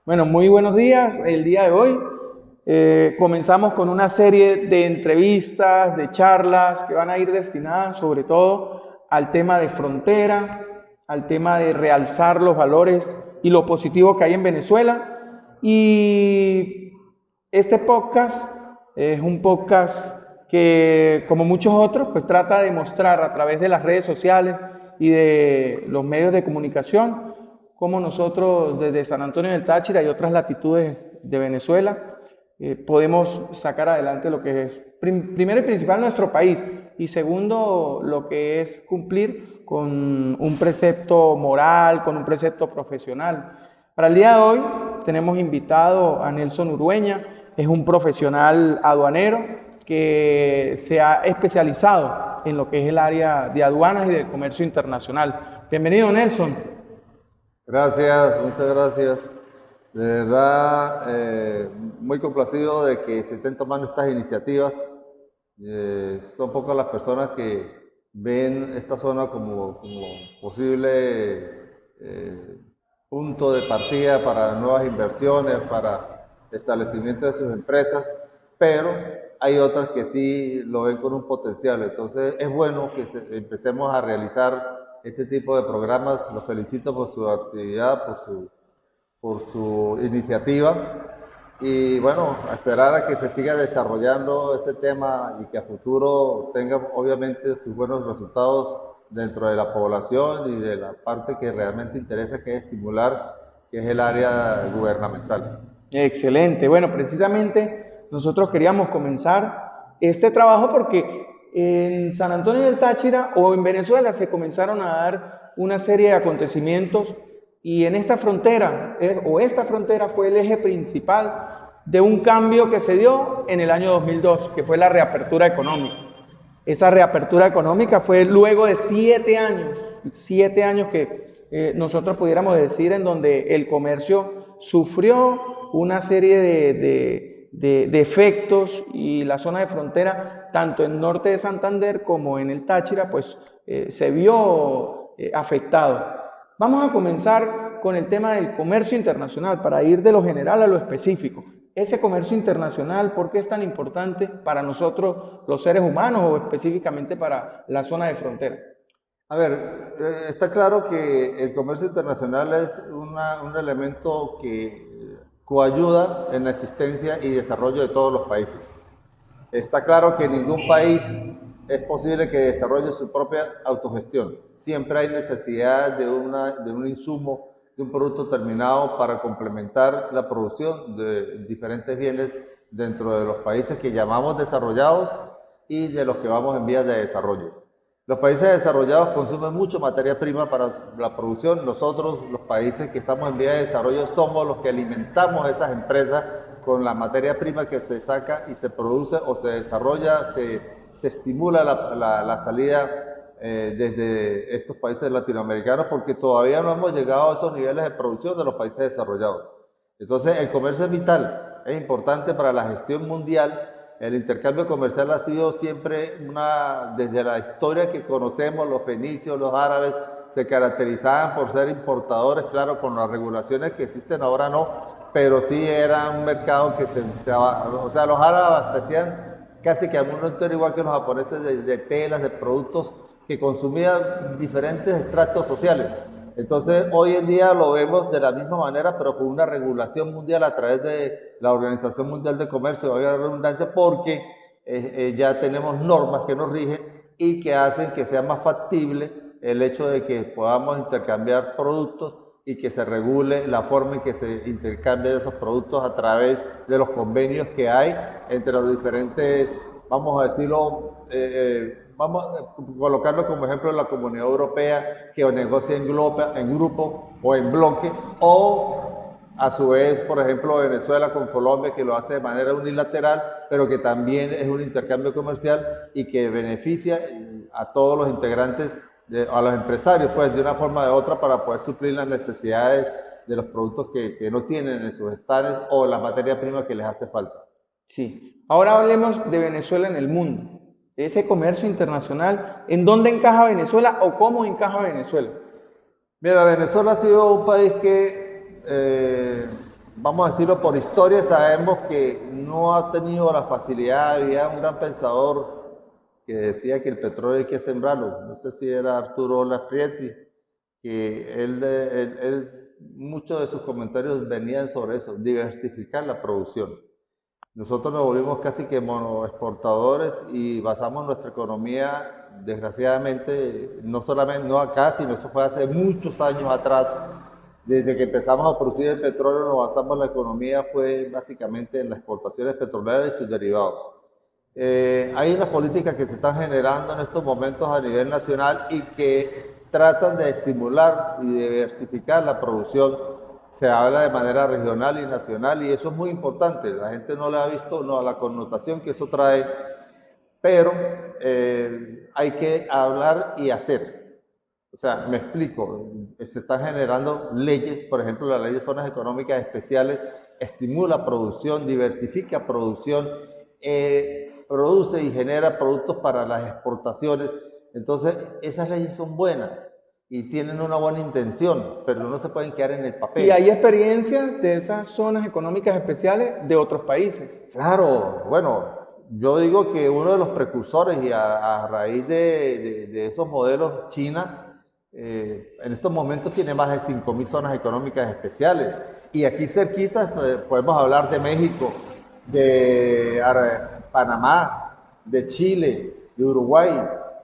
Bueno, muy buenos días. El día de hoy comenzamos con una serie de entrevistas, de charlas que van a ir destinadas sobre todo al tema de frontera, al tema de realzar los valores y lo positivo que hay en Venezuela. Y este podcast es un podcast que, como muchos otros, pues trata de mostrar a través de las redes sociales y de los medios de comunicación cómo nosotros desde San Antonio del Táchira y otras latitudes de Venezuela podemos sacar adelante lo que es primero y principal nuestro país y segundo lo que es cumplir con un precepto moral, con un precepto profesional. Para el día de hoy tenemos invitado a Nelson Urueña, es un profesional aduanero que se ha especializado en lo que es el área de aduanas y del comercio internacional. Bienvenido, Nelson. Gracias, muchas gracias. De verdad, muy complacido de que se estén tomando estas iniciativas. Son pocas las personas que ven esta zona como posible punto de partida para nuevas inversiones, para establecimiento de sus empresas, pero hay otras que sí lo ven con un potencial. Entonces es bueno que empecemos a realizar este tipo de programas. Los felicito por su actividad, por su iniciativa y bueno, a esperar a que se siga desarrollando este tema y que a futuro tenga obviamente sus buenos resultados dentro de la población y de la parte que realmente interesa, que es estimular, que es el área gubernamental. Excelente. Bueno, precisamente nosotros queríamos comenzar este trabajo porque en San Antonio del Táchira o en Venezuela se comenzaron a dar una serie de acontecimientos y en esta frontera, esta frontera fue el eje principal de un cambio que se dio en el año 2002, que fue la reapertura económica. Esa reapertura económica fue luego de 7 años que nosotros pudiéramos decir en donde el comercio sufrió una serie de efectos y la zona de frontera, tanto en norte de Santander como en el Táchira, pues se vio afectado. Vamos a comenzar con el tema del comercio internacional para ir de lo general a lo específico. Ese comercio internacional, ¿por qué es tan importante para nosotros los seres humanos o específicamente para la zona de frontera? A ver, está claro que el comercio internacional es un elemento que coayuda en la existencia y desarrollo de todos los países. Está claro que ningún país es posible que desarrolle su propia autogestión. Siempre hay necesidad de un insumo, de un producto terminado para complementar la producción de diferentes bienes dentro de los países que llamamos desarrollados y de los que vamos en vías de desarrollo. Los países desarrollados consumen mucho materia prima para la producción. Nosotros, los países que estamos en vías de desarrollo, somos los que alimentamos a esas empresas con la materia prima que se saca y se produce o se desarrolla, se estimula la salida desde estos países latinoamericanos, porque todavía no hemos llegado a esos niveles de producción de los países desarrollados. Entonces, el comercio es vital, es importante para la gestión mundial. El intercambio comercial ha sido siempre desde la historia que conocemos, los fenicios, los árabes, se caracterizaban por ser importadores, claro, con las regulaciones que existen ahora no, pero sí era un mercado que o sea, los árabes abastecían casi que al mundo entero, igual que los japoneses, de telas, de productos que consumían diferentes estratos sociales. Entonces, hoy en día lo vemos de la misma manera, pero con una regulación mundial a través de la Organización Mundial de Comercio, valga la redundancia, porque ya tenemos normas que nos rigen y que hacen que sea más factible el hecho de que podamos intercambiar productos y que se regule la forma en que se intercambian esos productos a través de los convenios que hay entre los diferentes, vamos a decirlo, vamos a colocarlo como ejemplo en la Comunidad Europea, que negocia en grupo o en bloque, o a su vez, por ejemplo, Venezuela con Colombia, que lo hace de manera unilateral, pero que también es un intercambio comercial y que beneficia a todos los integrantes, a los empresarios, pues de una forma o de otra, para poder suplir las necesidades de los productos que no tienen en sus estanes o la materia prima que les hace falta. Sí. Ahora hablemos de Venezuela en el mundo. Ese comercio internacional, ¿en dónde encaja Venezuela o cómo encaja Venezuela? Mira, Venezuela ha sido un país que vamos a decirlo, por historia sabemos que no ha tenido la facilidad. Había un gran pensador que decía que el petróleo hay que sembrarlo. No sé si era Arturo Lasprietti, que muchos de sus comentarios venían sobre eso, diversificar la producción. Nosotros nos volvimos casi que monoexportadores y basamos nuestra economía, desgraciadamente, no solamente, no acá, sino eso fue hace muchos años atrás. Desde que empezamos a producir el petróleo, nos basamos la economía, fue básicamente en las exportaciones petroleras y sus derivados. Hay unas políticas que se están generando en estos momentos a nivel nacional y que tratan de estimular y diversificar la producción. Se habla de manera regional y nacional y eso es muy importante. La gente no le ha visto la connotación que eso trae, pero hay que hablar y hacer. O sea, me explico, se están generando leyes, por ejemplo, la ley de zonas económicas especiales estimula producción, diversifica producción, produce y genera productos para las exportaciones. Entonces, esas leyes son buenas y tienen una buena intención, pero no se pueden quedar en el papel. Y hay experiencias de esas zonas económicas especiales de otros países. Claro, bueno, yo digo que uno de los precursores y a raíz de esos modelos, China, en estos momentos tiene más de 5.000 zonas económicas especiales. Y aquí cerquitas podemos hablar de México, de Panamá, de Chile, de Uruguay.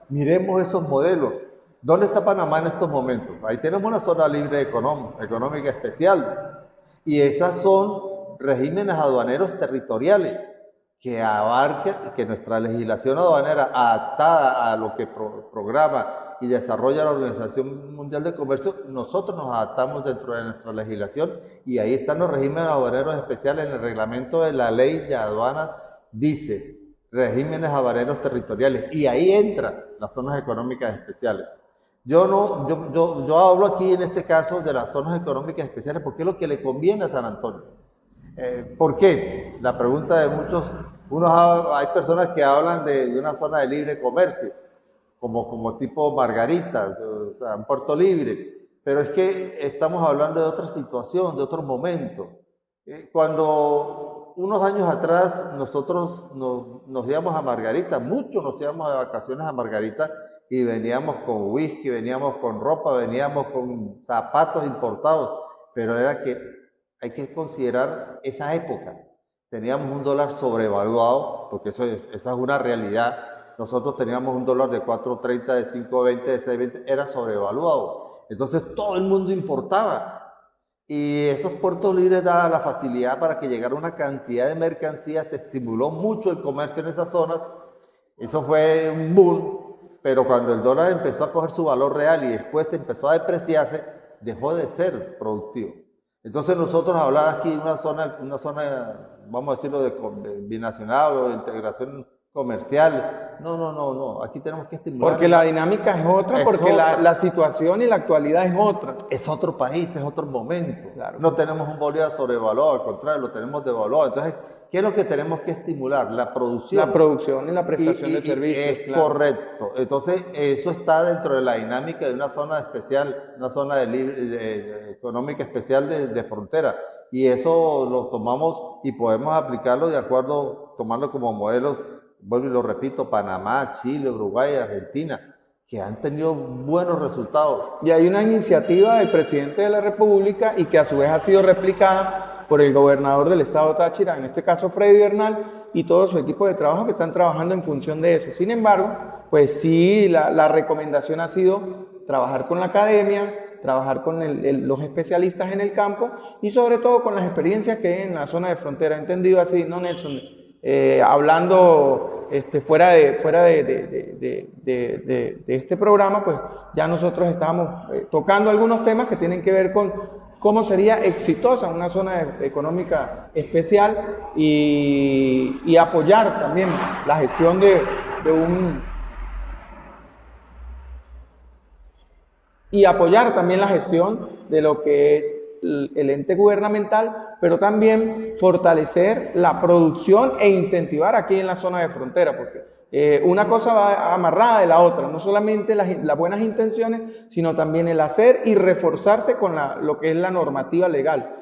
Miremos esos modelos. ¿Dónde está Panamá en estos momentos? Ahí tenemos una zona libre económica especial. Y esas son regímenes aduaneros territoriales que abarca, que nuestra legislación aduanera adaptada a lo que programa y desarrolla la Organización Mundial de Comercio, nosotros nos adaptamos dentro de nuestra legislación y ahí están los regímenes aduaneros especiales. En el reglamento de la ley de aduana dice regímenes aduaneros territoriales y ahí entran las zonas económicas especiales. Yo hablo aquí en este caso de las zonas económicas especiales porque es lo que le conviene a San Antonio. ¿Por qué? La pregunta de muchos, hay personas que hablan de una zona de libre comercio, como tipo Margarita, o sea, un puerto libre, pero es que estamos hablando de otra situación, de otro momento. Cuando unos años atrás nosotros nos íbamos a Margarita, muchos nos íbamos de vacaciones a Margarita y veníamos con whisky, veníamos con ropa, veníamos con zapatos importados, pero era que hay que considerar esa época. Teníamos un dólar sobrevaluado, porque esa es una realidad. Nosotros teníamos un dólar de 4.30, de 5.20, de 6.20, era sobrevaluado. Entonces todo el mundo importaba. Y esos puertos libres daban la facilidad para que llegara una cantidad de mercancías, se estimuló mucho el comercio en esas zonas. Eso fue un boom. Pero cuando el dólar empezó a coger su valor real y después empezó a depreciarse, dejó de ser productivo. Entonces nosotros hablar aquí de una zona, vamos a decirlo, de binacional o de integración comercial, no, aquí tenemos que estimular. Porque la dinámica es otra, porque la situación y la actualidad es otra. Es otro país, es otro momento. Claro. No tenemos un bolívar sobrevaluado, al contrario, lo tenemos devaluado. Entonces, ¿qué es lo que tenemos que estimular? La producción. La producción y la prestación de servicios. Es claro. Correcto. Entonces, eso está dentro de la dinámica de una zona especial, una zona económica especial de frontera. Y eso lo tomamos y podemos aplicarlo de acuerdo, tomarlo como modelos, vuelvo y lo repito, Panamá, Chile, Uruguay, Argentina, que han tenido buenos resultados. Y hay una iniciativa del presidente de la República y que a su vez ha sido replicada por el gobernador del estado Táchira, en este caso Freddy Bernal, y todo su equipo de trabajo que están trabajando en función de eso. Sin embargo, pues sí, la recomendación ha sido trabajar con la academia, trabajar con los especialistas en el campo y sobre todo con las experiencias que hay en la zona de frontera. Entendido así, ¿no, Nelson? Hablando fuera de este programa, pues ya nosotros estábamos tocando algunos temas que tienen que ver con cómo sería exitosa una zona económica especial y apoyar también la gestión de lo que es el ente gubernamental, pero también fortalecer la producción e incentivar aquí en la zona de frontera, porque una cosa va amarrada de la otra, no solamente las buenas intenciones, sino también el hacer y reforzarse con lo que es la normativa legal.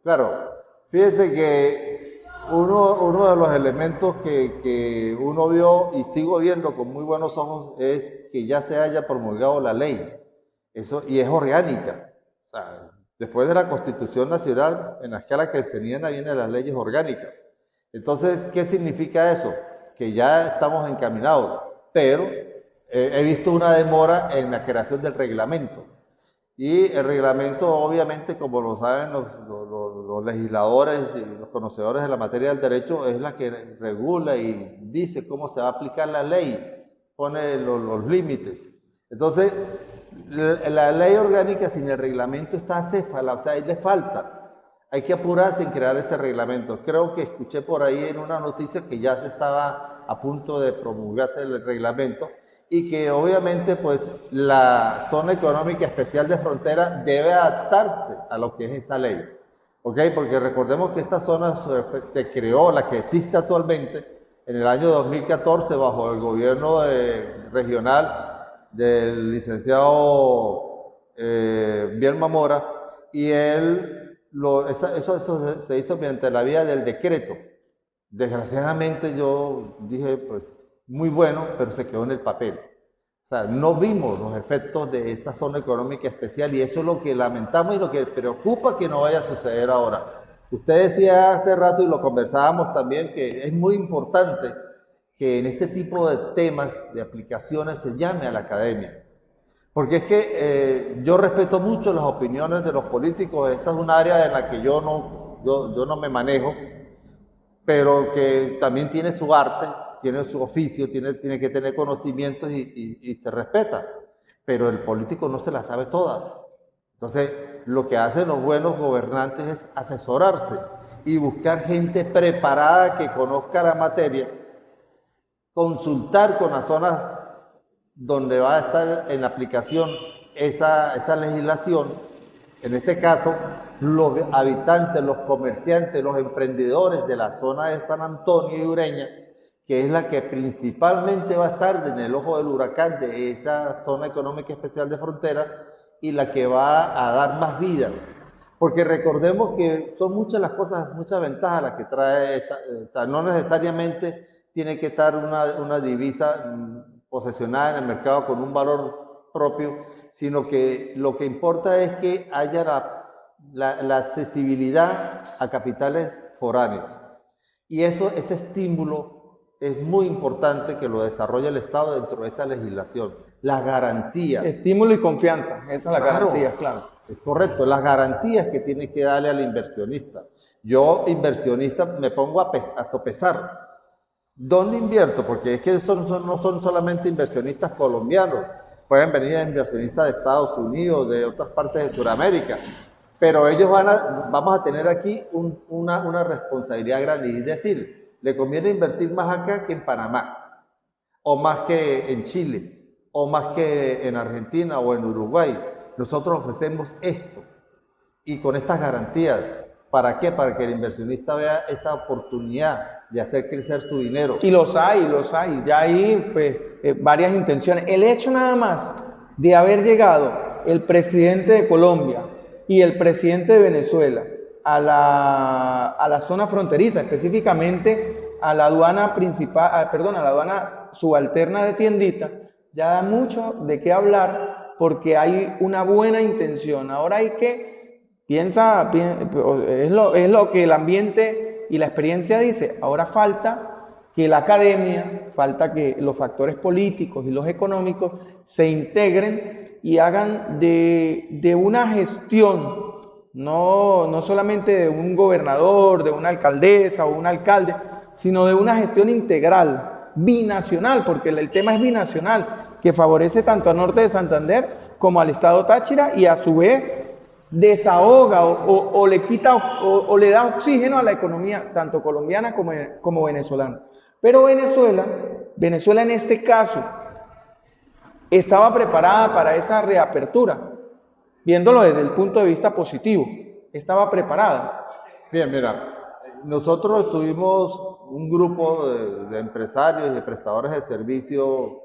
Claro, Fíjese que uno de los elementos que uno vio y sigo viendo con muy buenos ojos es que ya se haya promulgado la ley. Eso, y es orgánica. O sea, después de la Constitución Nacional, en la escala que se vienen las leyes orgánicas. Entonces, ¿qué significa eso? Que ya estamos encaminados, pero he visto una demora en la creación del reglamento. Y el reglamento, obviamente, como lo saben los legisladores y los conocedores de la materia del derecho, es la que regula y dice cómo se va a aplicar la ley, pone los límites. Entonces, la ley orgánica sin el reglamento está acéfala, o sea, ahí le falta. Hay que apurarse en crear ese reglamento. Creo que escuché por ahí en una noticia que ya se estaba a punto de promulgarse el reglamento y que obviamente pues la zona económica especial de frontera debe adaptarse a lo que es esa ley. ¿Ok? Porque recordemos que esta zona se creó, la que existe actualmente, en el año 2014 bajo el gobierno regional del licenciado Bielma Mora, y eso se hizo mediante la vía del decreto. Desgraciadamente yo dije, pues, muy bueno, pero se quedó en el papel. O sea, no vimos los efectos de esta zona económica especial y eso es lo que lamentamos y lo que preocupa que no vaya a suceder ahora. Usted decía hace rato y lo conversábamos también que es muy importante que en este tipo de temas, de aplicaciones, se llame a la academia. Porque es que yo respeto mucho las opiniones de los políticos, esa es un área en la que yo no me manejo, pero que también tiene su arte, tiene su oficio, tiene que tener conocimientos y se respeta. Pero el político no se las sabe todas. Entonces, lo que hacen los buenos gobernantes es asesorarse y buscar gente preparada que conozca la materia, consultar con las zonas donde va a estar en aplicación esa legislación. En este caso, los habitantes, los comerciantes, los emprendedores de la zona de San Antonio y Ureña, que es la que principalmente va a estar en el ojo del huracán de esa zona económica especial de frontera y la que va a dar más vida. Porque recordemos que son muchas las cosas, muchas ventajas las que trae esta, o sea, no necesariamente tiene que estar una divisa posesionada en el mercado con un valor propio, sino que lo que importa es que haya la accesibilidad a capitales foráneos. Y ese estímulo es muy importante que lo desarrolle el Estado dentro de esa legislación. Las garantías. Estímulo y confianza, esa es la garantía, claro. Es correcto, las garantías que tiene que darle al inversionista. Yo, inversionista, me pongo a sopesar. ¿Dónde invierto? Porque es que no son solamente inversionistas colombianos, pueden venir inversionistas de Estados Unidos, de otras partes de Sudamérica, pero ellos vamos a tener aquí una responsabilidad grande, y es decir, le conviene invertir más acá que en Panamá, o más que en Chile, o más que en Argentina o en Uruguay. Nosotros ofrecemos esto y con estas garantías. ¿Para qué? Para que el inversionista vea esa oportunidad de hacer crecer su dinero. Y los hay. Ya hay pues, varias intenciones. El hecho nada más de haber llegado el presidente de Colombia y el presidente de Venezuela a la zona fronteriza, específicamente a la aduana principal, a la aduana subalterna de Tiendita, ya da mucho de qué hablar porque hay una buena intención. Ahora hay que, es lo que el ambiente y la experiencia dice, ahora falta que la academia, falta que los factores políticos y los económicos se integren y hagan de una gestión, no solamente de un gobernador, de una alcaldesa o un alcalde, sino de una gestión integral, binacional, porque el tema es binacional, que favorece tanto al norte de Santander como al estado Táchira y a su vez desahoga o le quita o le da oxígeno a la economía tanto colombiana como venezolana. Pero Venezuela en este caso estaba preparada para esa reapertura, viéndolo desde el punto de vista positivo, estaba preparada. Bien, mira, nosotros tuvimos un grupo de empresarios y de prestadores de servicio,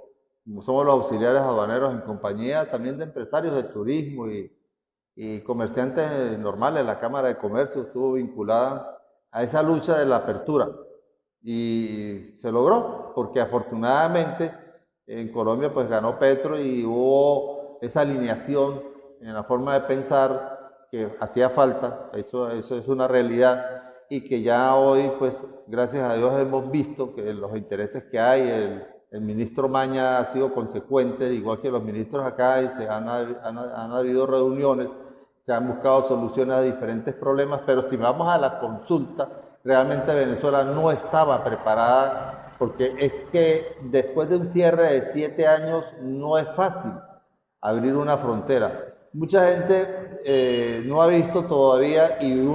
como somos los auxiliares aduaneros en compañía, también de empresarios de turismo y comerciantes normales. La Cámara de Comercio estuvo vinculada a esa lucha de la apertura. Y se logró, porque afortunadamente en Colombia pues ganó Petro y hubo esa alineación en la forma de pensar que hacía falta, eso es una realidad, y que ya hoy pues gracias a Dios hemos visto que los intereses que hay, el ministro Maña ha sido consecuente, igual que los ministros acá, y han habido reuniones, se han buscado soluciones a diferentes problemas, pero si vamos a la consulta, realmente Venezuela no estaba preparada, porque es que después de un cierre de 7 años no es fácil abrir una frontera. Mucha gente no ha visto todavía, y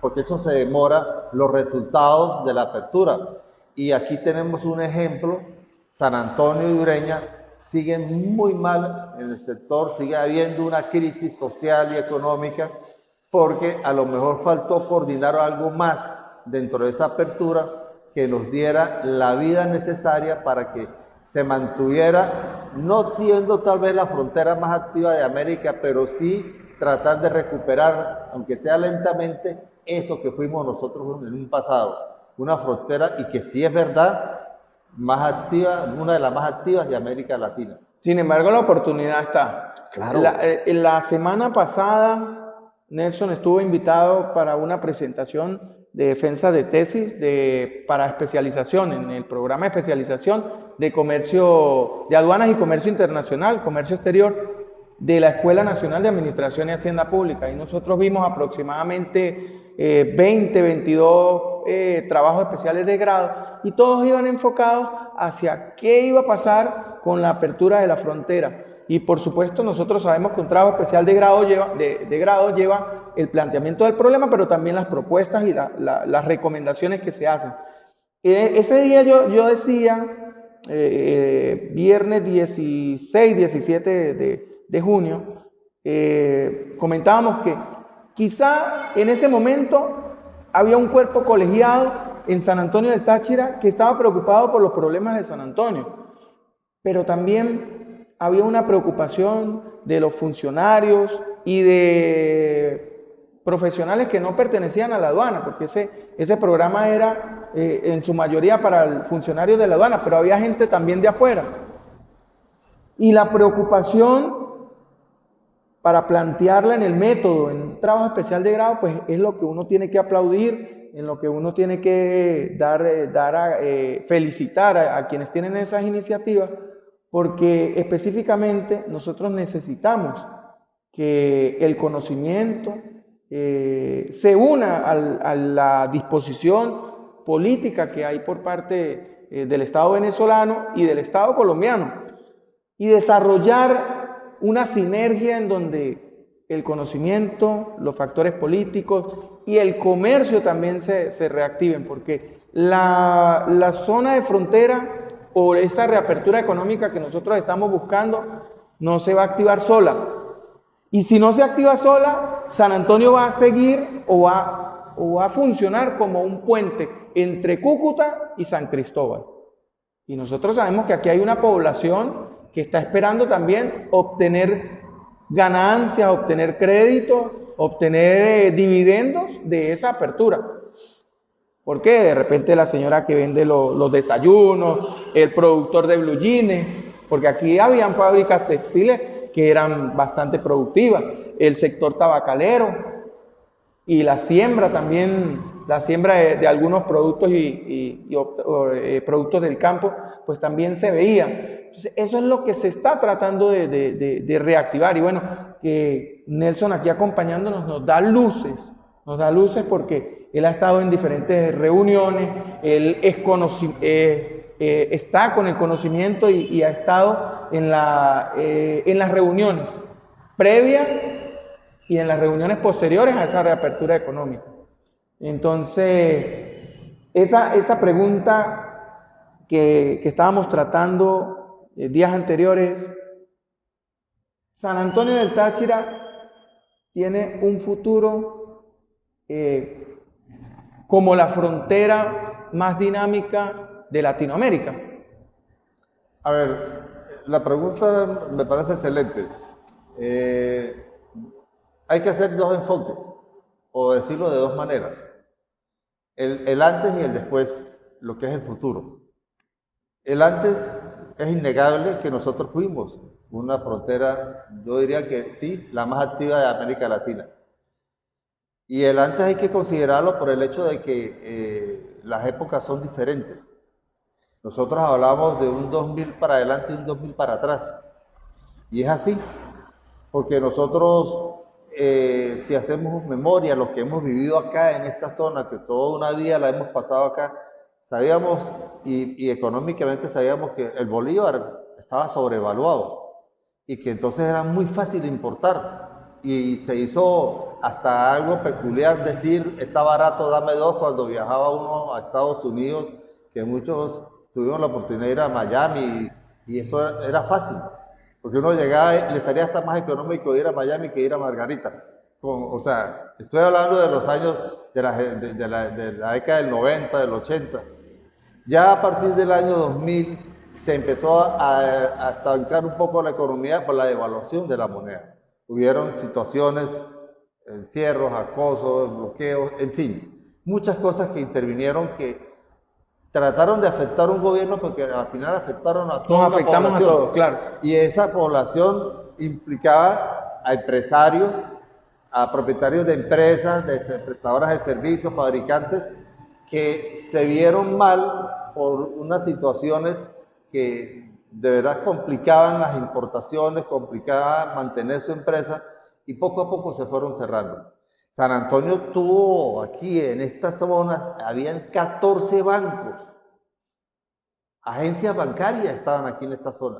porque eso se demora, los resultados de la apertura. Y aquí tenemos un ejemplo, San Antonio y Ureña siguen muy mal en el sector, sigue habiendo una crisis social y económica, porque a lo mejor faltó coordinar algo más dentro de esa apertura que nos diera la vida necesaria para que se mantuviera, no siendo tal vez la frontera más activa de América, pero sí tratar de recuperar, aunque sea lentamente, eso que fuimos nosotros en un pasado, una frontera, y que sí es verdad, más activa, una de las más activas de América Latina. Sin embargo, la oportunidad está. Claro. La semana pasada, Nelson estuvo invitado para una presentación de defensa de tesis para especialización en el programa de especialización de comercio, de aduanas y comercio internacional, comercio exterior, de la Escuela Nacional de Administración y Hacienda Pública. Y nosotros vimos aproximadamente 22 trabajos especiales de grado, y todos iban enfocados hacia qué iba a pasar con la apertura de la frontera. Y por supuesto nosotros sabemos que un trabajo especial de grado lleva el planteamiento del problema, pero también las propuestas y las recomendaciones que se hacen. Ese día yo decía, viernes 16, 17 de junio, comentábamos que quizá en ese momento había un cuerpo colegiado en San Antonio del Táchira que estaba preocupado por los problemas de San Antonio, pero también había una preocupación de los funcionarios y de profesionales que no pertenecían a la aduana, porque ese programa era en su mayoría para el funcionario de la aduana, pero había gente también de afuera. Y la preocupación, para plantearla en el método, en un trabajo especial de grado, pues es lo que uno tiene que aplaudir, en lo que uno tiene que felicitar a quienes tienen esas iniciativas, porque específicamente nosotros necesitamos que el conocimiento se una a la disposición política que hay por parte del Estado venezolano y del Estado colombiano, y desarrollar una sinergia en donde el conocimiento, los factores políticos y el comercio también se reactiven, porque la zona de frontera o esa reapertura económica que nosotros estamos buscando no se va a activar sola. Y si no se activa sola, San Antonio va a seguir o va a funcionar como un puente entre Cúcuta y San Cristóbal. Y nosotros sabemos que aquí hay una población que está esperando también obtener ganancias, obtener créditos, obtener dividendos de esa apertura. ¿Por qué? De repente la señora que vende los desayunos, el productor de blue jeans, porque aquí habían fábricas textiles que eran bastante productivas, el sector tabacalero y la siembra también, la siembra de algunos productos y productos del campo, pues también se veía. Entonces, eso es lo que se está tratando de reactivar. Y bueno, que Nelson aquí acompañándonos nos da luces porque él ha estado en diferentes reuniones, él está con el conocimiento y ha estado en las reuniones previas y en las reuniones posteriores a esa reapertura económica. Entonces, esa pregunta que estábamos tratando días anteriores, San Antonio del Táchira tiene un futuro como la frontera más dinámica de Latinoamérica. A ver, la pregunta me parece excelente. Hay que hacer dos enfoques, o decirlo de dos maneras. el antes y el después, lo que es el futuro. El antes es innegable que nosotros fuimos una frontera, yo diría que sí, la más activa de América Latina. Y el antes hay que considerarlo por el hecho de que las épocas son diferentes. Nosotros hablamos de un 2000 para adelante y un 2000 para atrás. Y es así, porque nosotros, si hacemos memoria, los que hemos vivido acá en esta zona, que toda una vida la hemos pasado acá, sabíamos y económicamente sabíamos que el bolívar estaba sobrevaluado y que entonces era muy fácil importar. Y se hizo hasta algo peculiar decir, está barato, dame dos, cuando viajaba uno a Estados Unidos, que muchos tuvimos la oportunidad de ir a Miami y eso era fácil. Porque uno llegaba y le salía hasta más económico ir a Miami que ir a Margarita. O sea, estoy hablando de los años de la década del 90, del 80. Ya a partir del año 2000 se empezó a estancar un poco la economía por la devaluación de la moneda. Hubieron situaciones, encierros, acosos, bloqueos, en fin, muchas cosas que intervinieron que trataron de afectar a un gobierno porque al final afectaron a toda la población. Nos afectamos a todos, claro. Y esa población implicaba a empresarios, a propietarios de empresas, de prestadoras de servicios, fabricantes, que se vieron mal por unas situaciones que de verdad complicaban las importaciones, complicaban mantener su empresa y poco a poco se fueron cerrando. San Antonio tuvo aquí en esta zona, habían 14 bancos, agencias bancarias estaban aquí en esta zona.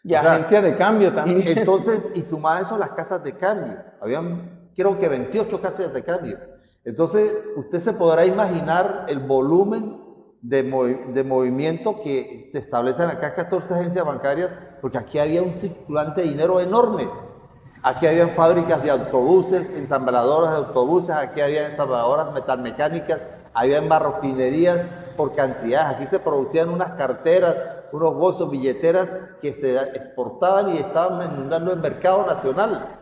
Y agencias de cambio también. Entonces, y sumado a eso las casas de cambio, habían creo que 28 casas de cambio. Entonces, usted se podrá imaginar el volumen de movimiento que se establecen acá, 14 agencias bancarias, porque aquí había un circulante de dinero enorme. Aquí habían fábricas de autobuses, ensambladoras de autobuses, aquí había ensambladoras metalmecánicas, había marroquinerías por cantidades. Aquí se producían unas carteras, unos bolsos, billeteras que se exportaban y estaban inundando el mercado nacional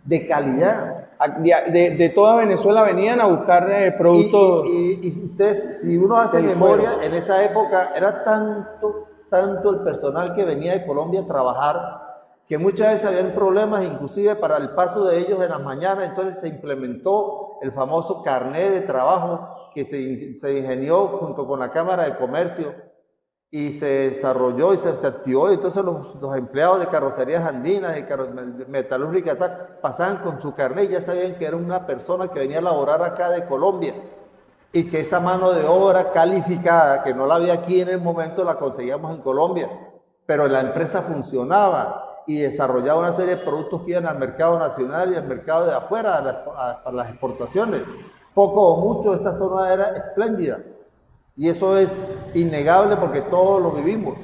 de calidad. De toda Venezuela venían a buscar productos. Y ustedes, si uno hace memoria, en esa época era tanto el personal que venía de Colombia a trabajar, que muchas veces habían problemas, inclusive para el paso de ellos en las mañanas. Entonces se implementó el famoso carnet de trabajo que se ingenió junto con la Cámara de Comercio y se desarrolló y se activó. Y entonces los empleados de carrocerías andinas, de metalúrgica, pasaban con su carnet y ya sabían que era una persona que venía a laborar acá de Colombia y que esa mano de obra calificada, que no la había aquí en el momento, la conseguíamos en Colombia, pero la empresa funcionaba y desarrollaba una serie de productos que iban al mercado nacional y al mercado de afuera para las exportaciones. Poco o mucho esta zona era espléndida y eso es innegable porque todos lo vivimos.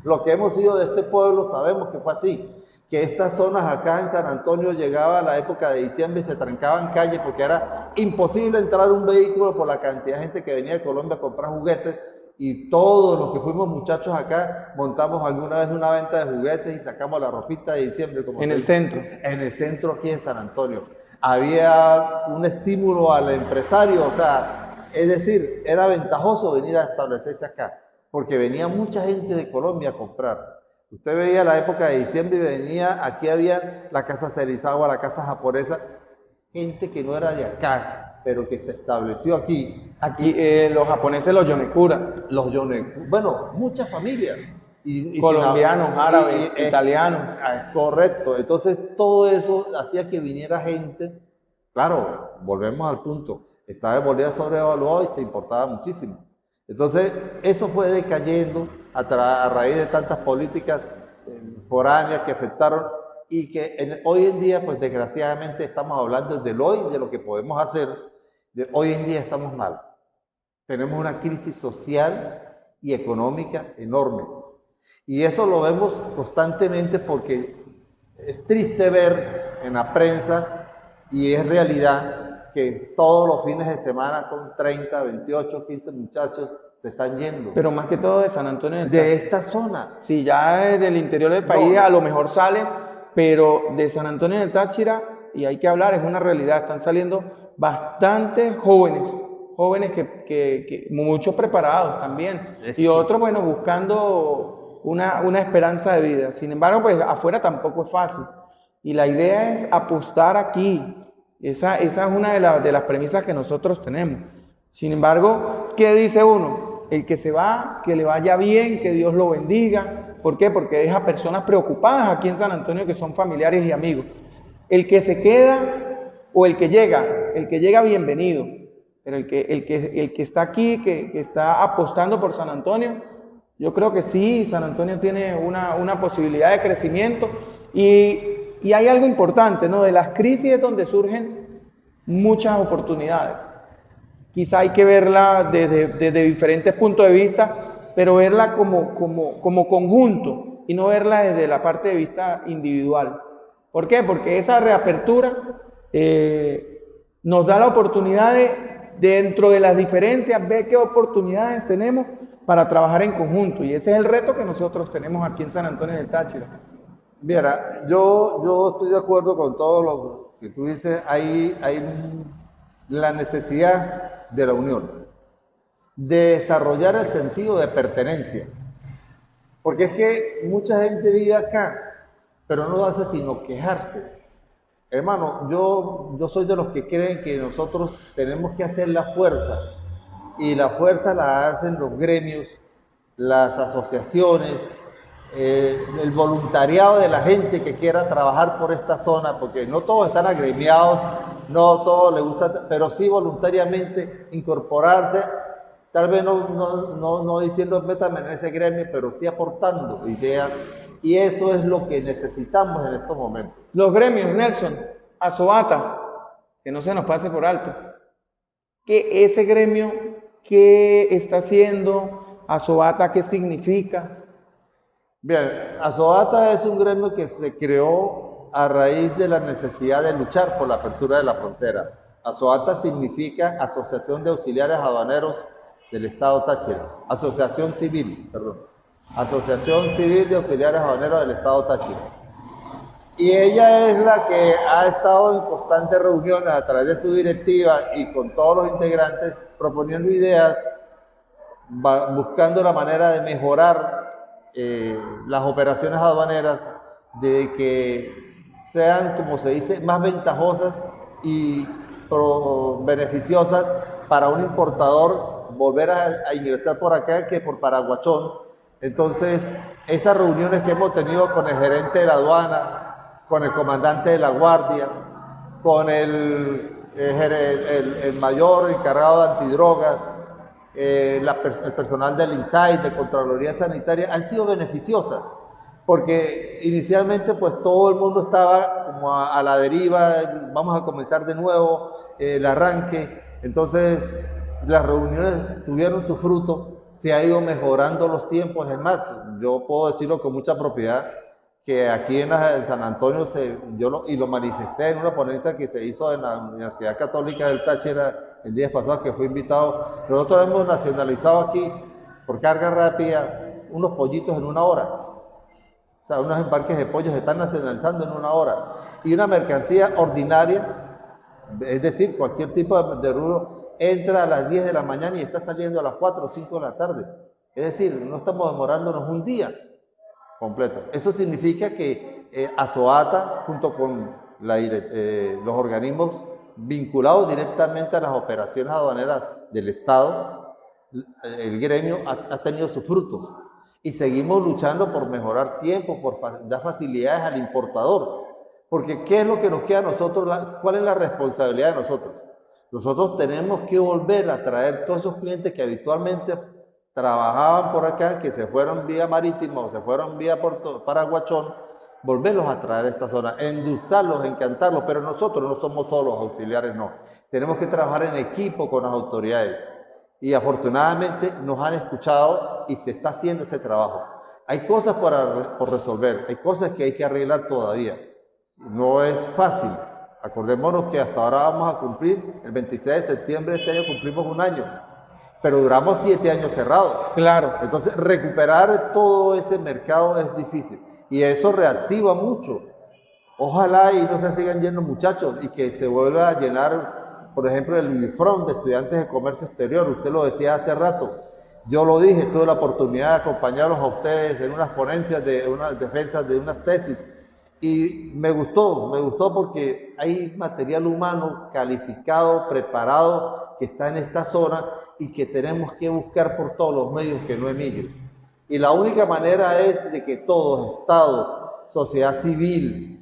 Los que hemos ido de este pueblo sabemos que fue así, que estas zonas acá en San Antonio llegaba a la época de diciembre y se trancaban calles porque era imposible entrar un vehículo por la cantidad de gente que venía de Colombia a comprar juguetes. Y todos los que fuimos muchachos acá montamos alguna vez una venta de juguetes y sacamos la ropita de diciembre. Como en el centro. En el centro aquí en San Antonio. Había un estímulo al empresario, o sea, es decir, era ventajoso venir a establecerse acá, porque venía mucha gente de Colombia a comprar. Usted veía la época de diciembre y venía, aquí había la casa Cerizagua, la casa japonesa, gente que no era de acá, pero que se estableció aquí. Aquí los japoneses, los Yonekura. Los Yonekura, bueno, muchas familias. Colombianos, árabes, italianos. Correcto, entonces todo eso hacía que viniera gente. Claro, volvemos al punto, estaba el bolívar sobrevaluado y se importaba muchísimo. Entonces eso fue decayendo a raíz de tantas políticas foráneas que afectaron y que hoy en día, pues desgraciadamente estamos hablando del hoy, de lo que podemos hacer. Hoy en día estamos mal. Tenemos una crisis social y económica enorme. Y eso lo vemos constantemente porque es triste ver en la prensa y es realidad que todos los fines de semana son 30, 28, 15 muchachos se están yendo. Pero más que todo de San Antonio del Táchira. De esta zona. Sí, ya del interior del país a lo mejor sale, pero de San Antonio del Táchira, y hay que hablar, es una realidad, están saliendo bastantes jóvenes jóvenes que muchos preparados también, y Eso. otros, bueno, buscando una esperanza de vida. Sin embargo, pues afuera tampoco es fácil. Y la idea es apostar aquí. Esa es una de las premisas que nosotros tenemos. Sin embargo, ¿qué dice uno? El que se va, que le vaya bien, que Dios lo bendiga. ¿Por qué? Porque deja personas preocupadas aquí en San Antonio que son familiares y amigos. El que se queda o el que llega bienvenido. Pero el que está aquí, que está apostando por San Antonio, yo creo que sí, San Antonio tiene una posibilidad de crecimiento y hay algo importante, ¿no? De las crisis es donde surgen muchas oportunidades. Quizá hay que verla desde diferentes puntos de vista, pero verla como conjunto y no verla desde la parte de vista individual. ¿Por qué? Porque esa reapertura nos da la oportunidad dentro de las diferencias, ver qué oportunidades tenemos para trabajar en conjunto. Y ese es el reto que nosotros tenemos aquí en San Antonio del Táchira. Mira, yo estoy de acuerdo con todo lo que tú dices. Hay la necesidad de la unión, de desarrollar el sentido de pertenencia. Porque es que mucha gente vive acá, pero no lo hace sino quejarse. Hermano, yo soy de los que creen que nosotros tenemos que hacer la fuerza, y la fuerza la hacen los gremios, las asociaciones, el voluntariado de la gente que quiera trabajar por esta zona, porque no todos están agremiados, no todos les gusta, pero sí voluntariamente incorporarse, tal vez no diciendo métame en ese gremio, pero sí aportando ideas, y eso es lo que necesitamos en estos momentos. Los gremios, Nelson, Azoata, que no se nos pase por alto, que ese gremio, ¿qué está haciendo? Azoata, ¿qué significa? Bien, Azoata es un gremio que se creó a raíz de la necesidad de luchar por la apertura de la frontera. Azoata significa Asociación de Auxiliares Aduaneros del Estado Táchira, Asociación Civil, perdón, Asociación Civil de Auxiliares Aduaneros del Estado Táchira. Y ella es la que ha estado en constantes reuniones a través de su directiva y con todos los integrantes proponiendo ideas, buscando la manera de mejorar las operaciones aduaneras, de que sean, como se dice, más ventajosas y beneficiosas para un importador volver a ingresar por acá que por Paraguachón. Entonces, esas reuniones que hemos tenido con el gerente de la aduana, con el comandante de la guardia, con el mayor encargado de antidrogas, el personal del INSAI, de Contraloría Sanitaria, han sido beneficiosas, porque inicialmente pues todo el mundo estaba como a la deriva, vamos a comenzar de nuevo, el arranque. Entonces las reuniones tuvieron su fruto, se ha ido mejorando los tiempos. Es más, yo puedo decirlo con mucha propiedad, que aquí en San Antonio, lo manifesté en una ponencia que se hizo en la Universidad Católica del Táchira el día pasado, que fui invitado. Nosotros hemos nacionalizado aquí, por carga rápida, unos pollitos en 1 hora. O sea, unos embarques de pollos se están nacionalizando en 1 hora. Y una mercancía ordinaria, es decir, cualquier tipo de rubro, entra a las 10 de la mañana y está saliendo a las 4 o 5 de la tarde. Es decir, no estamos demorándonos un día completo. Eso significa que Azoata, junto con los organismos vinculados directamente a las operaciones aduaneras del Estado, el gremio ha tenido sus frutos. Y seguimos luchando por mejorar tiempo, por dar facilidades al importador. Porque ¿qué es lo que nos queda a nosotros? ¿Cuál es la responsabilidad de nosotros? Nosotros tenemos que volver a traer todos esos clientes que habitualmente trabajaban por acá, que se fueron vía marítima o se fueron vía Paraguachón, volverlos a traer a esta zona, endulzarlos, encantarlos, pero nosotros no somos solos auxiliares, no. Tenemos que trabajar en equipo con las autoridades. Y afortunadamente nos han escuchado y se está haciendo ese trabajo. Hay cosas por resolver, hay cosas que hay que arreglar todavía. No es fácil. Acordémonos que hasta ahora vamos a cumplir, el 26 de septiembre de este año cumplimos 1 año, pero duramos 7 años cerrados. Claro. Entonces, recuperar todo ese mercado es difícil y eso reactiva mucho. Ojalá y no se sigan yendo muchachos y que se vuelva a llenar por ejemplo, el UNIFRON de estudiantes de comercio exterior, usted lo decía hace rato, yo lo dije, tuve la oportunidad de acompañarlos a ustedes en unas ponencias de unas defensas de unas tesis y me gustó porque hay material humano calificado, preparado, que está en esta zona y que tenemos que buscar por todos los medios que no emigren. Y la única manera es de que todos, Estado, sociedad civil,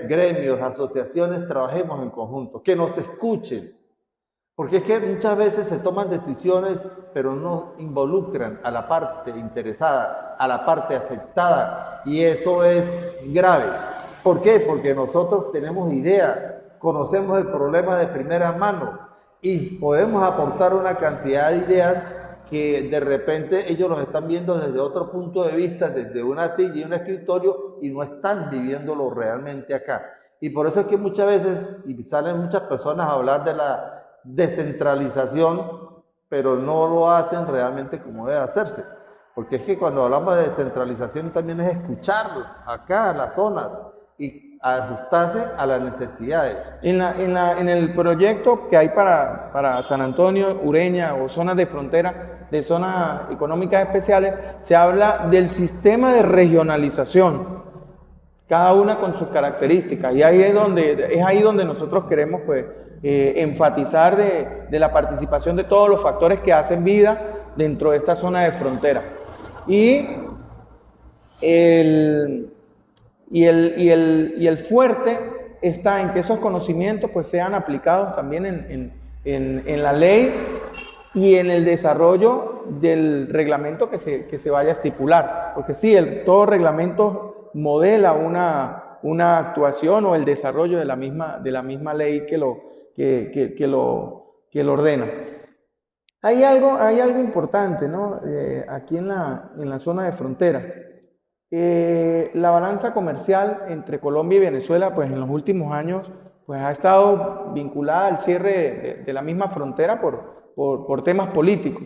gremios, asociaciones, trabajemos en conjunto, que nos escuchen. Porque es que muchas veces se toman decisiones, pero no involucran a la parte interesada, a la parte afectada, y eso es grave. ¿Por qué? Porque nosotros tenemos ideas, conocemos el problema de primera mano y podemos aportar una cantidad de ideas que de repente ellos los están viendo desde otro punto de vista, desde una silla y un escritorio, y no están viviéndolo realmente acá. Y por eso es que muchas veces, y salen muchas personas a hablar de la descentralización, pero no lo hacen realmente como debe hacerse. Porque es que cuando hablamos de descentralización también es escuchar acá las zonas y ajustarse a las necesidades. En el proyecto que hay para San Antonio, Ureña o zonas de frontera, de zonas económicas especiales, se habla del sistema de regionalización, cada una con sus características, y ahí es ahí donde nosotros queremos pues, enfatizar de la participación de todos los factores que hacen vida dentro de esta zona de frontera. Y el fuerte está en que esos conocimientos pues, sean aplicados también en la ley y en el desarrollo del reglamento que se vaya a estipular. Porque sí, todo reglamento modela una actuación o el desarrollo de la misma ley que lo ordena. Hay algo importante, ¿no? Aquí en la zona de frontera. La balanza comercial entre Colombia y Venezuela, pues en los últimos años, pues ha estado vinculada al cierre de la misma frontera por temas políticos.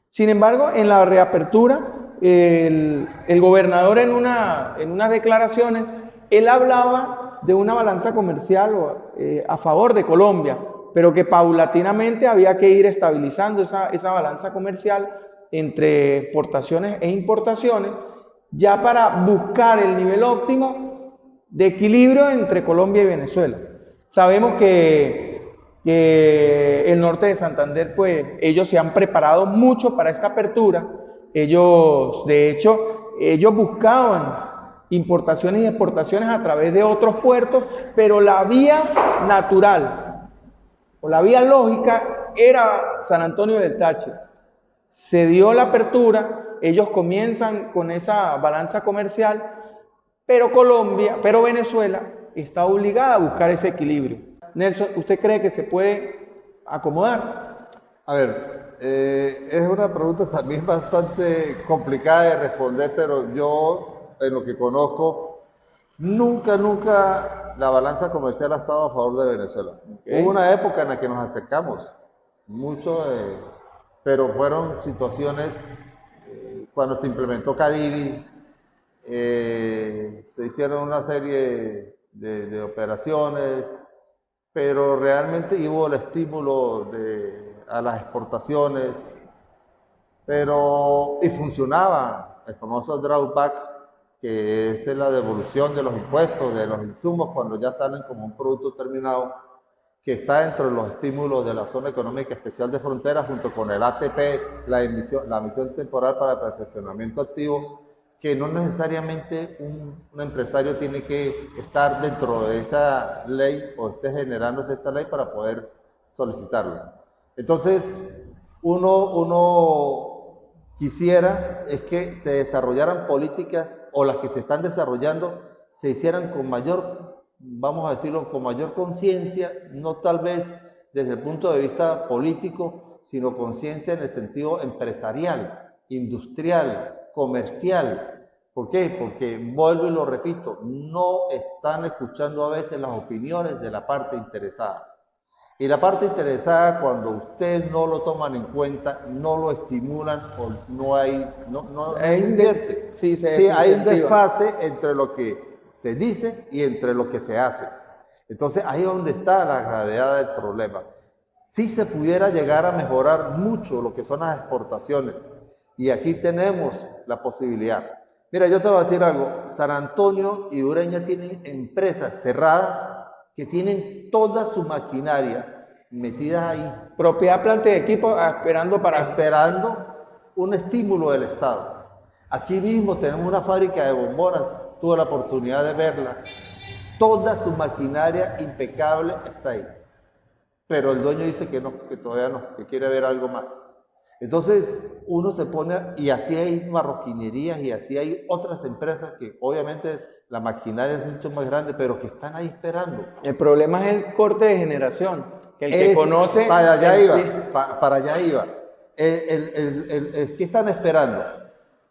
Sin embargo, en la reapertura, el gobernador en unas declaraciones, él hablaba de una balanza comercial a favor de Colombia, pero que paulatinamente había que ir estabilizando esa balanza comercial entre exportaciones e importaciones, ya para buscar el nivel óptimo de equilibrio entre Colombia y Venezuela. Sabemos que el norte de Santander, pues ellos se han preparado mucho para esta apertura. De hecho, ellos buscaban importaciones y exportaciones a través de otros puertos, pero la vía natural o la vía lógica era San Antonio del Táchira. Se dio la apertura, ellos comienzan con esa balanza comercial, pero Venezuela está obligada a buscar ese equilibrio. Nelson, ¿usted cree que se puede acomodar? A ver, es una pregunta también bastante complicada de responder, pero yo, en lo que conozco, nunca la balanza comercial ha estado a favor de Venezuela. Okay. Hubo una época en la que nos acercamos mucho, pero fueron situaciones cuando se implementó Cadivi, se hicieron una serie de operaciones, pero realmente hubo el estímulo a las exportaciones, y funcionaba el famoso drawback, que es la devolución de los impuestos, de los insumos cuando ya salen como un producto terminado, que está dentro de los estímulos de la Zona Económica Especial de Frontera, junto con el ATP, la misión temporal para perfeccionamiento activo, que no necesariamente un empresario tiene que estar dentro de esa ley o esté generándose esa ley para poder solicitarlo. Entonces, uno quisiera es que se desarrollaran políticas, o las que se están desarrollando se hicieran con mayor, vamos a decirlo, con mayor conciencia, no tal vez desde el punto de vista político, sino conciencia en el sentido empresarial, industrial, comercial. ¿Por qué? Porque, vuelvo y lo repito, no están escuchando a veces las opiniones de la parte interesada. Y la parte interesada, cuando ustedes no lo toman en cuenta, no lo estimulan, o no invierte. Sí, hay un desfase entre lo que se dice y entre lo que se hace. Entonces, ahí es donde está la gravedad del problema. sí se pudiera llegar a mejorar mucho lo que son las exportaciones. Y aquí tenemos la posibilidad. Mira, yo te voy a decir algo. San Antonio y Ureña tienen empresas cerradas que tienen toda su maquinaria metida ahí. Propiedad, planta y equipo esperando un estímulo del Estado. Aquí mismo tenemos una fábrica de bombonas, tuve la oportunidad de verla. Toda su maquinaria impecable está ahí. Pero el dueño dice que no, que todavía no, que quiere ver algo más. Entonces uno se pone, y así hay marroquinerías y así hay otras empresas que obviamente la maquinaria es mucho más grande, pero que están ahí esperando. El problema es el corte de generación, que el que conoce... Para allá iba, para allá iba. ¿Qué están esperando?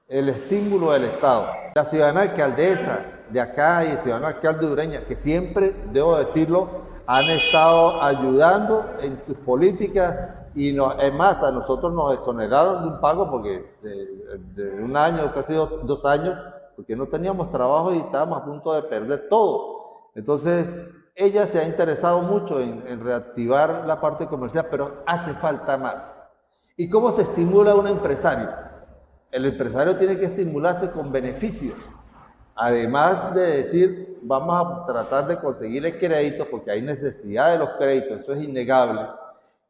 El estímulo del Estado. La ciudadana alcaldesa de acá y el ciudadano alcalde de Ureña, que siempre, debo decirlo, han estado ayudando en sus políticas y es más, a nosotros nos exoneraron de un pago porque de un año, casi dos años, porque no teníamos trabajo y estábamos a punto de perder todo. Entonces, ella se ha interesado mucho en reactivar la parte comercial, pero hace falta más. ¿Y cómo se estimula a un empresario? El empresario tiene que estimularse con beneficios. Además de decir, vamos a tratar de conseguirle créditos, porque hay necesidad de los créditos, eso es innegable,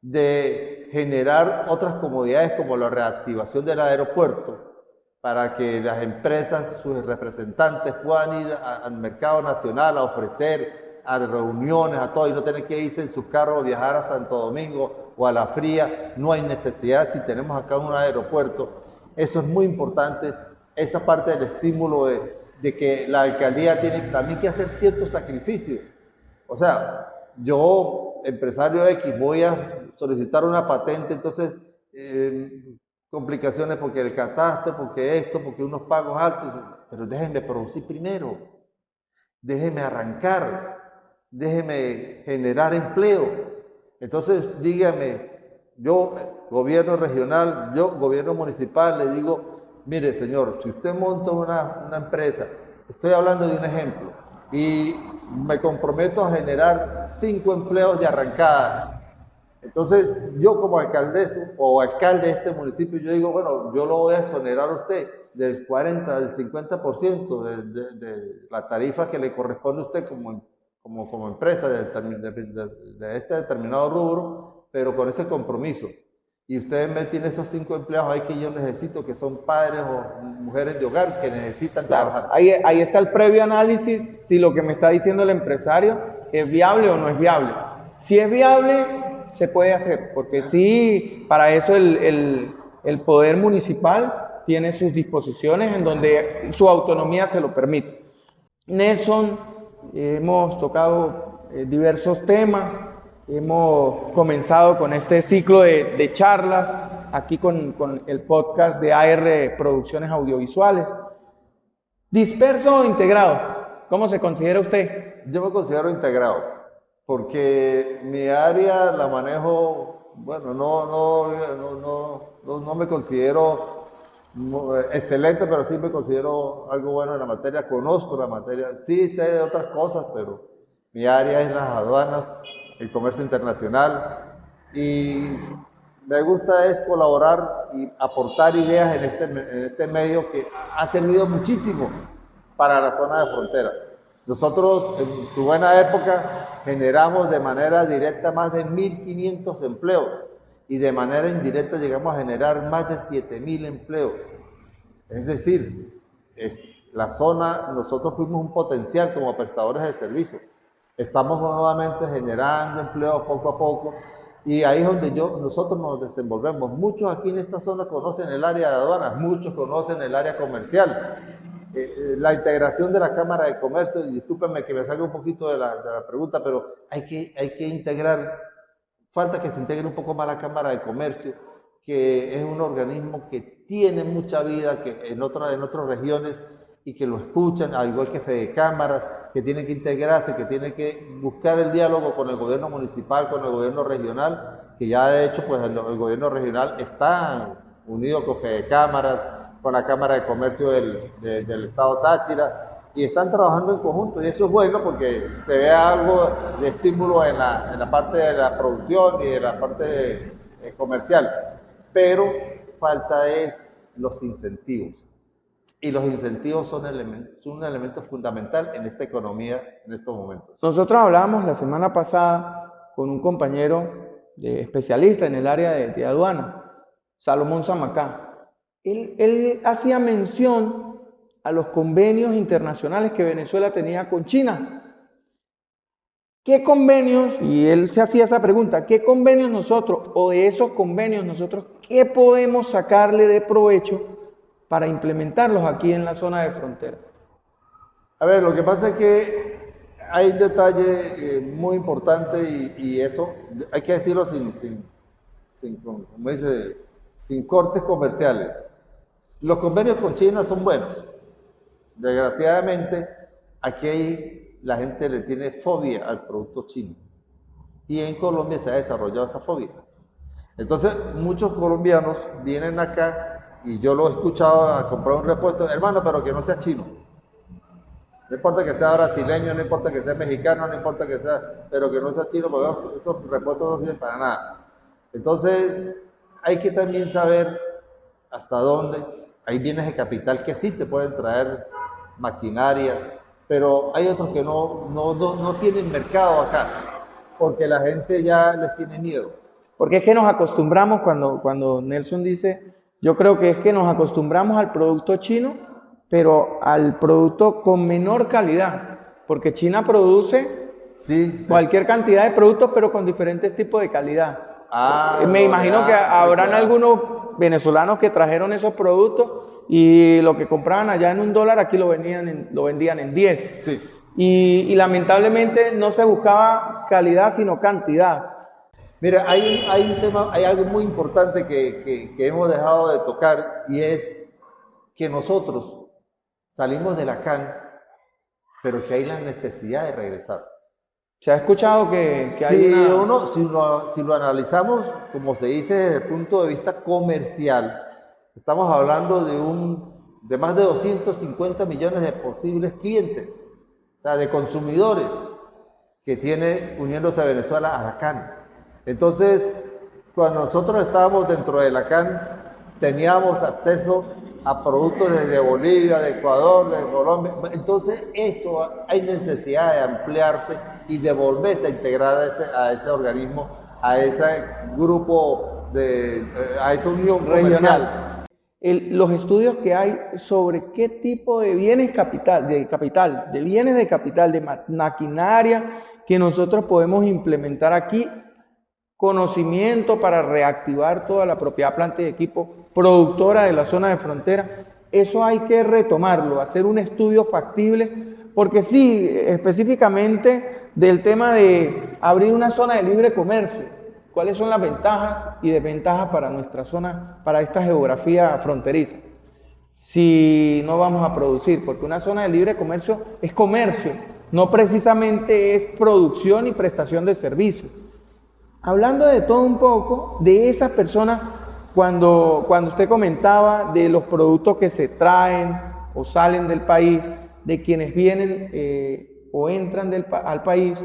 de generar otras comodidades como la reactivación del aeropuerto, para que las empresas, sus representantes puedan ir al mercado nacional a ofrecer a reuniones, a todo, y no tener que irse en sus carros, viajar a Santo Domingo o a La Fría. No hay necesidad si tenemos acá un aeropuerto. Eso es muy importante, esa parte del estímulo de que la alcaldía tiene también que hacer ciertos sacrificios. O sea, yo, empresario X, voy a solicitar una patente, entonces complicaciones porque el catastro, porque esto, porque unos pagos altos, pero déjenme producir primero, déjenme arrancar, déjenme generar empleo. Entonces dígame, yo gobierno regional, yo gobierno municipal, le digo, mire señor, si usted monta una empresa, estoy hablando de un ejemplo, y me comprometo a generar 5 empleos de arrancada. Entonces, yo como alcaldesa o alcalde de este municipio, yo digo, bueno, yo lo voy a exonerar a usted del 40, del 50% de la tarifa que le corresponde a usted como empresa de este determinado rubro, pero con ese compromiso. Y usted me tiene esos 5 empleados ahí que yo necesito, que son padres o mujeres de hogar que necesitan trabajar. Ahí está el previo análisis, si lo que me está diciendo el empresario es viable o no es viable. Si es viable, se puede hacer, porque sí, para eso el poder municipal tiene sus disposiciones en donde su autonomía se lo permite. Nelson, hemos tocado diversos temas, hemos comenzado con este ciclo de charlas aquí con el podcast de AR Producciones Audiovisuales. ¿Disperso o integrado? ¿Cómo se considera usted? Yo me considero integrado, porque mi área la manejo, bueno, no me considero excelente, pero sí me considero algo bueno en la materia, conozco la materia, sí sé de otras cosas, pero mi área es las aduanas, el comercio internacional, y me gusta es colaborar y aportar ideas en este medio que ha servido muchísimo para la zona de frontera. Nosotros en su buena época generamos de manera directa más de 1.500 empleos y de manera indirecta llegamos a generar más de 7.000 empleos. Es decir, la zona, nosotros fuimos un potencial como prestadores de servicios. Estamos nuevamente generando empleos poco a poco y ahí es donde nosotros nos desenvolvemos. Muchos aquí en esta zona conocen el área de aduanas, muchos conocen el área comercial. La integración de la Cámara de Comercio, y discúlpenme que me salga un poquito de la pregunta, pero hay que integrar, falta que se integre un poco más la Cámara de Comercio, que es un organismo que tiene mucha vida que en otras regiones y que lo escuchan, al igual que Fedecámaras, que tiene que integrarse, que tiene que buscar el diálogo con el gobierno municipal, con el gobierno regional, que ya de hecho pues el gobierno regional está unido con Fedecámaras, con la Cámara de Comercio del Estado Táchira, y están trabajando en conjunto, y eso es bueno porque se ve algo de estímulo en la parte de la producción y de la parte comercial, pero falta es los incentivos. Y los incentivos son un elemento fundamental en esta economía en estos momentos. Nosotros hablábamos la semana pasada con un compañero especialista en el área de aduana, Salomón Zamacá. Él hacía mención a los convenios internacionales que Venezuela tenía con China. ¿Qué convenios? Y él se hacía esa pregunta, ¿qué convenios nosotros, o de esos convenios nosotros, qué podemos sacarle de provecho para implementarlos aquí en la zona de frontera? A ver, lo que pasa es que hay un detalle muy importante y eso hay que decirlo como dice, sin cortes comerciales. Los convenios con China son buenos. Desgraciadamente, aquí la gente le tiene fobia al producto chino. Y en Colombia se ha desarrollado esa fobia. Entonces, muchos colombianos vienen acá y yo lo he escuchado a comprar un repuesto, hermano, pero que no sea chino. No importa que sea brasileño, no importa que sea mexicano, no importa que sea, pero que no sea chino, porque esos repuestos no sirven para nada. Entonces, hay que también saber hasta dónde. Hay bienes de capital que sí se pueden traer, maquinarias, pero hay otros que no tienen mercado acá, porque la gente ya les tiene miedo. Porque es que nos acostumbramos, cuando Nelson dice, yo creo que es que nos acostumbramos al producto chino, pero al producto con menor calidad, porque China produce cualquier cantidad de productos, pero con diferentes tipos de calidad. Me imagino que habrán algunos venezolanos que trajeron esos productos y lo que compraban allá en $1, aquí lo vendían en 10. Sí. Y lamentablemente no se buscaba calidad, sino cantidad. Mira, hay un tema, hay algo muy importante que hemos dejado de tocar, y es que nosotros salimos de la CAN, pero que hay la necesidad de regresar. ¿Se ha escuchado que hay si lo analizamos, como se dice desde el punto de vista comercial, estamos hablando de más de 250 millones de posibles clientes, o sea, de consumidores que tiene uniéndose a Venezuela a la CAN. Entonces, cuando nosotros estábamos dentro de la CAN, teníamos acceso a productos desde Bolivia, de Ecuador, de Colombia. Entonces, eso hay necesidad de ampliarse y de volverse a integrar a ese organismo, a ese grupo, a esa unión comercial. Los estudios que hay sobre qué tipo de bienes de bienes de capital, de maquinaria que nosotros podemos implementar aquí, conocimiento para reactivar toda la propiedad, planta y equipo productora de la zona de frontera, eso hay que retomarlo, hacer un estudio factible, porque sí, específicamente del tema de abrir una zona de libre comercio, cuáles son las ventajas y desventajas para nuestra zona, para esta geografía fronteriza. Si no vamos a producir, porque una zona de libre comercio es comercio, no precisamente es producción y prestación de servicios. Hablando de todo un poco, de esas personas, cuando usted comentaba de los productos que se traen o salen del país, de quienes vienen o entran al país,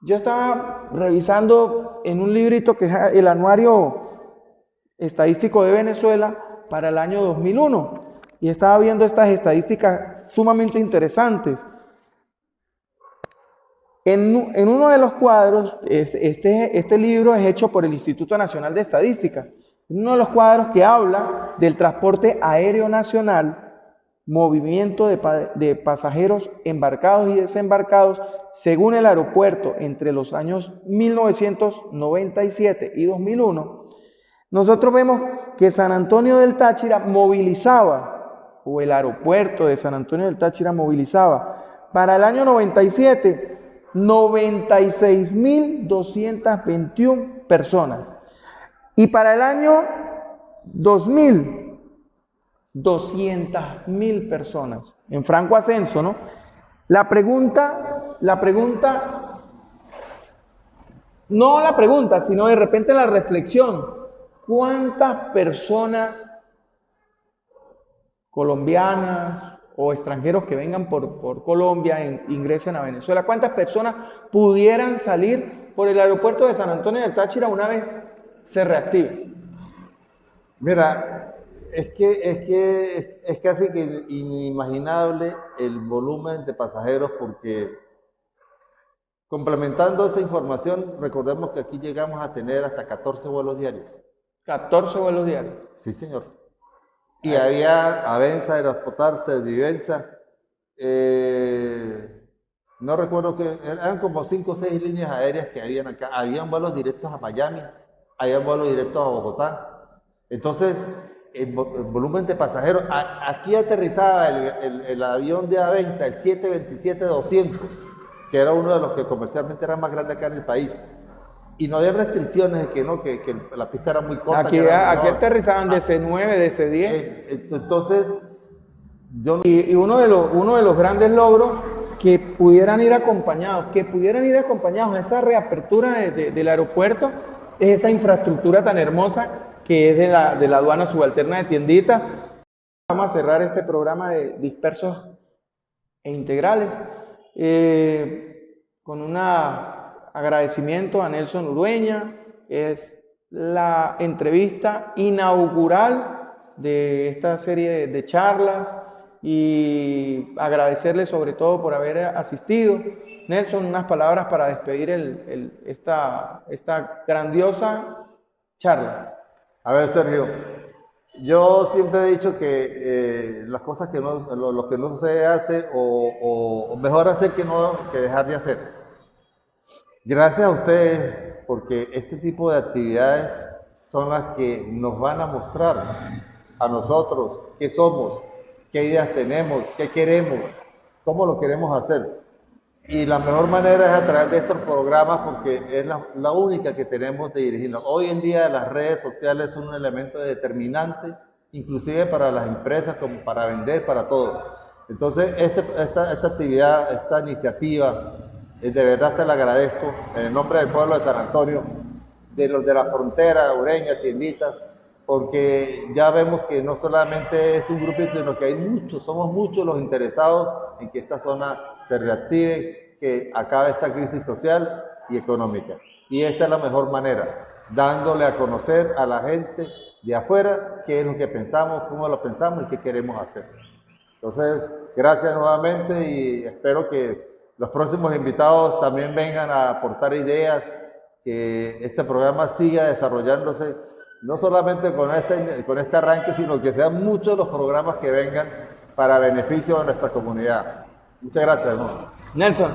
yo estaba revisando en un librito que es el Anuario Estadístico de Venezuela para el año 2001 y estaba viendo estas estadísticas sumamente interesantes. En uno de los cuadros, este libro es hecho por el Instituto Nacional de Estadística, en uno de los cuadros que habla del transporte aéreo nacional, movimiento de pasajeros embarcados y desembarcados según el aeropuerto entre los años 1997 y 2001, nosotros vemos que San Antonio del Táchira movilizaba, o el aeropuerto de San Antonio del Táchira movilizaba, para el año 97, 96.221 personas. Y para el año 2000, 200.000 personas. En franco ascenso, ¿no? No la pregunta, sino de repente la reflexión. ¿Cuántas personas colombianas o extranjeros que vengan por Colombia ingresen a Venezuela? ¿Cuántas personas pudieran salir por el aeropuerto de San Antonio del Táchira una vez se reactive? Mira, es casi que inimaginable el volumen de pasajeros porque complementando esa información, recordemos que aquí llegamos a tener hasta 14 vuelos diarios. 14 vuelos diarios. Sí, señor. Y había Avenza, Aeroportar, Servivenza, no recuerdo que eran como 5 o 6 líneas aéreas que habían acá. Habían vuelos directos a Miami, habían vuelos directos a Bogotá. Entonces, el volumen de pasajeros, aquí aterrizaba el avión de Avenza, el 727-200, que era uno de los que comercialmente era más grande acá en el país. Y no había restricciones de que la pista era muy corta. Aquí aterrizaban DC-9, DC-10. Entonces, y uno de los grandes logros que pudieran ir acompañados, a esa reapertura del aeropuerto, es esa infraestructura tan hermosa que es de la aduana subalterna de Tiendita. Vamos a cerrar este programa de dispersos e integrales con un agradecimiento a Nelson Urueña. Es la entrevista inaugural de esta serie de charlas y agradecerle sobre todo por haber asistido. Nelson, unas palabras para despedir esta grandiosa charla. A ver, Sergio, yo siempre he dicho que las cosas que lo que no se hace o mejor hacer que dejar de hacer. Gracias a ustedes, porque este tipo de actividades son las que nos van a mostrar a nosotros qué somos, qué ideas tenemos, qué queremos, cómo lo queremos hacer. Y la mejor manera es a través de estos programas porque es la única que tenemos de dirigirnos. Hoy en día las redes sociales son un elemento determinante, inclusive para las empresas, como para vender, para todo. Entonces, esta actividad, esta iniciativa, de verdad se la agradezco en el nombre del pueblo de San Antonio, de los de la frontera, Ureña, Tienditas, porque ya vemos que no solamente es un grupito, sino que hay muchos, somos muchos los interesados en que esta zona se reactive, que acabe esta crisis social y económica. Y esta es la mejor manera, dándole a conocer a la gente de afuera qué es lo que pensamos, cómo lo pensamos y qué queremos hacer. Entonces, gracias nuevamente y espero que los próximos invitados también vengan a aportar ideas, que este programa siga desarrollándose, no solamente con este arranque, sino que sean muchos los programas que vengan para beneficio de nuestra comunidad. Muchas gracias, hermano. Nelson.